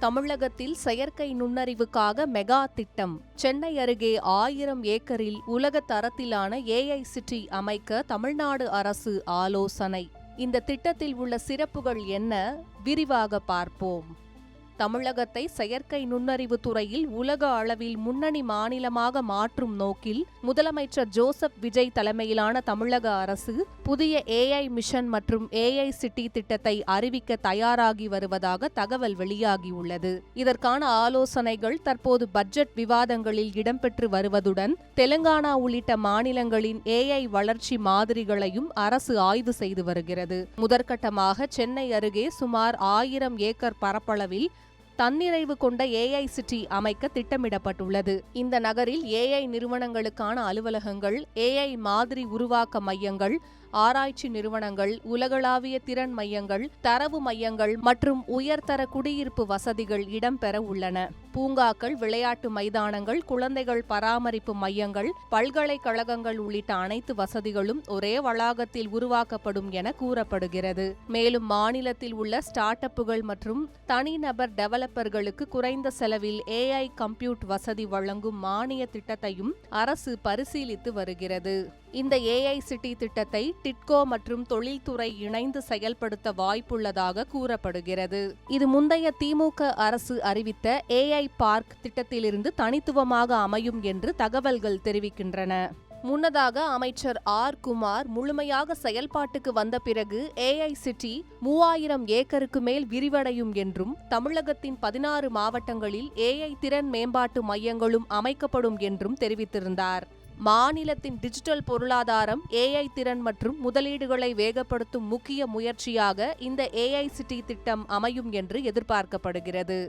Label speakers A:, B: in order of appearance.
A: தமிழகத்தில் செயற்கை நுண்ணறிவுக்காக மெகா திட்டம். சென்னை அருகே 1000 ஏக்கரில் உலக தரத்திலான AI சிட்டி அமைக்க தமிழ்நாடு அரசு ஆலோசனை. இந்த திட்டத்தில் உள்ள சிறப்புகள் என்ன? விரிவாக பார்ப்போம். தமிழகத்தை செயற்கை நுண்ணறிவு துறையில் உலக அளவில் முன்னணி மாநிலமாக மாற்றும் நோக்கில் முதலமைச்சர் ஜோசப் விஜய் தலைமையிலான தமிழக அரசு புதிய AI மிஷன் மற்றும் AI சிட்டி திட்டத்தை அறிவிக்க தயாராகி வருவதாக தகவல் வெளியாகியுள்ளது. இதற்கான ஆலோசனைகள் தற்போது பட்ஜெட் விவாதங்களில் இடம்பெற்று வருவதுடன் தெலுங்கானா உள்ளிட்ட மாநிலங்களின் AI வளர்ச்சி மாதிரிகளையும் அரசு ஆய்வு செய்து வருகிறது. முதற்கட்டமாக சென்னை அருகே சுமார் 1000 ஏக்கர் பரப்பளவில் தன்னிறைவு கொண்ட AI சிட்டி அமைக்க திட்டமிடப்பட்டுள்ளது. இந்த நகரில் AI நிறுவனங்களுக்கான அலுவலகங்கள், AI மாதிரி உருவாக்க மையங்கள், ஆராய்ச்சி நிறுவனங்கள், உலகளாவிய திறன் மையங்கள், தரவு மையங்கள் மற்றும் உயர்தர குடியிருப்பு வசதிகள் இடம்பெற உள்ளன. பூங்காக்கள், விளையாட்டு மைதானங்கள், குழந்தைகள் பராமரிப்பு மையங்கள், பல்கலைக்கழகங்கள் உள்ளிட்ட அனைத்து வசதிகளும் ஒரே வளாகத்தில் உருவாக்கப்படும் என கூறப்படுகிறது. மேலும் மாநிலத்தில் உள்ள ஸ்டார்ட் அப்புகள் மற்றும் தனிநபர் டெவலப்பர்களுக்கு குறைந்த செலவில் AI கம்ப்யூட் வசதி வழங்கும் மானிய திட்டத்தையும் அரசு பரிசீலித்து வருகிறது. இந்த AI சிட்டி திட்டத்தை டிட்கோ மற்றும் தொழில்துறை இணைந்து செயல்படுத்த வாய்ப்புள்ளதாக கூறப்படுகிறது. இது முந்தைய திமுக அரசு அறிவித்த AI பார்க் திட்டத்திலிருந்து தனித்துவமாக அமையும் என்று தகவல்கள் தெரிவிக்கின்றன. முன்னதாக அமைச்சர் R. குமார் முழுமையாக செயல்பாட்டுக்கு வந்த பிறகு AI சிட்டி 3000 ஏக்கருக்கு மேல் விரிவடையும் என்றும் தமிழகத்தின் 16 மாவட்டங்களில் AI திறன் மேம்பாட்டு மையங்களும் அமைக்கப்படும் என்றும் தெரிவித்திருந்தார். மாநிலத்தின் டிஜிட்டல் பொருளாதாரம், AI திறன் மற்றும் முதலீடுகளை வேகப்படுத்தும் முக்கிய முயற்சியாக இந்த AI சிட்டி திட்டம் அமையும் என்று எதிர்பார்க்கப்படுகிறது.